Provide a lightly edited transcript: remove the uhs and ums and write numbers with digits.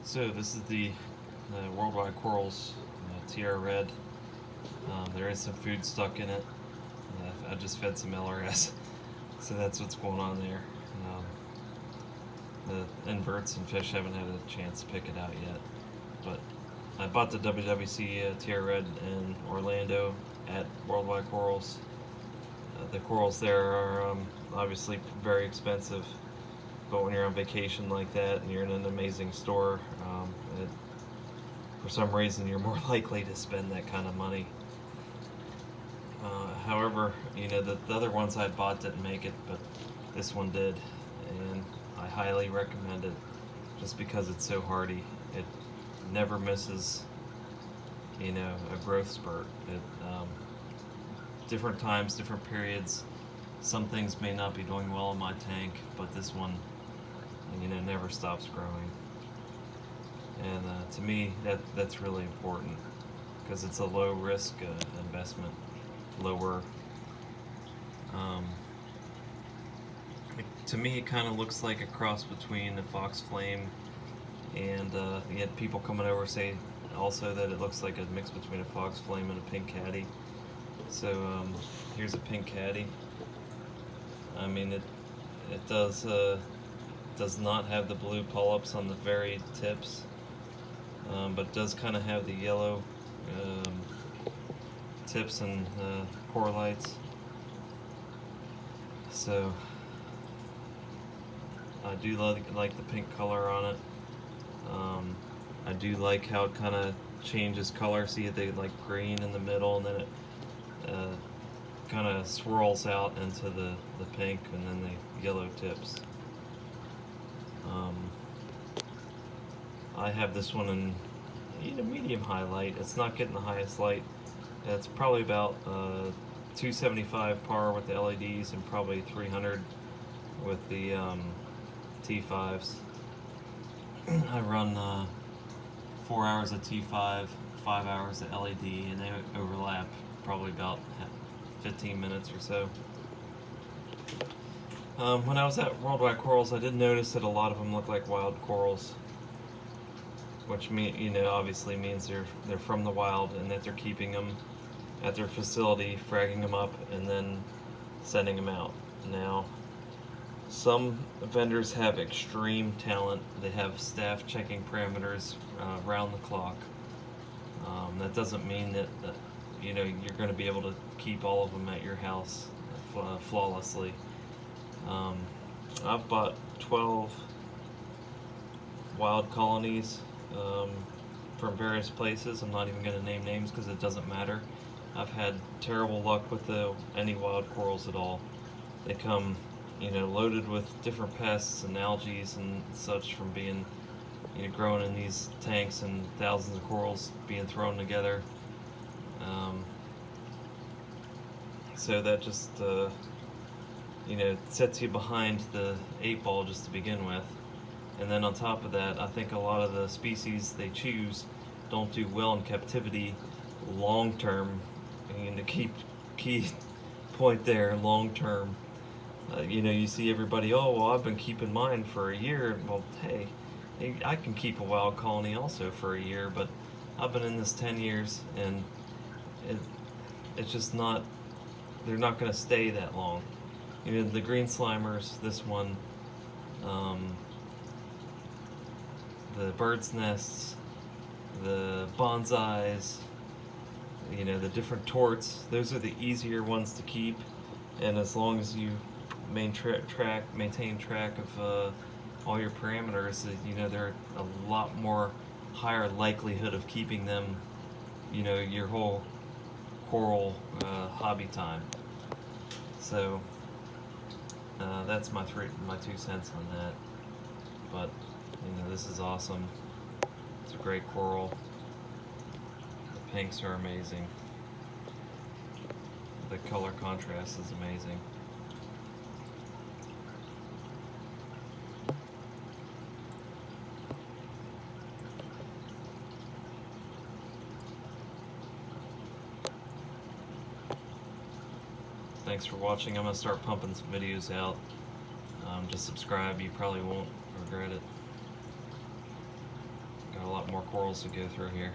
So this is the worldwide corals, Tierra red. There is some food stuck in it. I just fed some LRS, so that's what's going on there. The inverts and fish haven't had a chance to pick it out yet, but I bought the WWC Tierra red in Orlando at Worldwide Corals. The corals there are obviously very expensive, but when you're on vacation like that and you're in an amazing store, for some reason you're more likely to spend that kind of money. However, the other ones I bought didn't make it, but this one did, and I highly recommend it just because it's so hardy. It never misses, a growth spurt. Different times, different periods, some things may not be doing well in my tank, but this one, never stops growing. And to me, that's really important because it's a low risk investment. Lower. To me, it kind of looks like a cross between a fox flame and you had people coming over say also that it looks like a mix between a fox flame and a pink caddy. So here's a pink caddy. I mean, it does not have the blue polyps on the very tips, but it does kind of have the yellow tips and core lights. So I do like the pink color on it. I do like how it kind of changes color. See, they like green in the middle, and then it kind of swirls out into the pink and then the yellow tips. I have this one in medium highlight. It's not getting the highest light. It's probably about 275 par with the LEDs and probably 300 with the T5s. I run 4 hours of T5, 5 hours of LED, and they overlap probably about 15 minutes or so. When I was at Worldwide Corals, I did notice that a lot of them look like wild corals, which obviously means they're from the wild and that they're keeping them at their facility, fragging them up, and then sending them out. Now, some vendors have extreme talent. They have staff checking parameters around the clock. That doesn't mean that you're going to be able to keep all of them at your house flawlessly. I've bought 12 wild colonies from various places. I'm not even going to name names because it doesn't matter. I've had terrible luck with any wild corals at all. They come, loaded with different pests and algae and such from being, grown in these tanks and thousands of corals being thrown together. So that just, sets you behind the 8 ball just to begin with. And then on top of that, I think a lot of the species they choose don't do well in captivity long term. The key point there, long term. You see everybody, oh, well, I've been keeping mine for a year. Well, hey, I can keep a wild colony also for a year, but I've been in this 10 years, and it's just not, they're not going to stay that long. The green slimers, this one, the bird's nests, the bonsais, the different torts, those are the easier ones to keep, and as long as you maintain track of all your parameters, they're a lot more higher likelihood of keeping them, your whole coral hobby time. So that's my 2 cents on that. But this is awesome. It's a great coral. The pinks are amazing. The color contrast is amazing. Thanks for watching. I'm going to start pumping some videos out. Just subscribe. You probably won't regret it. more corals to go through here.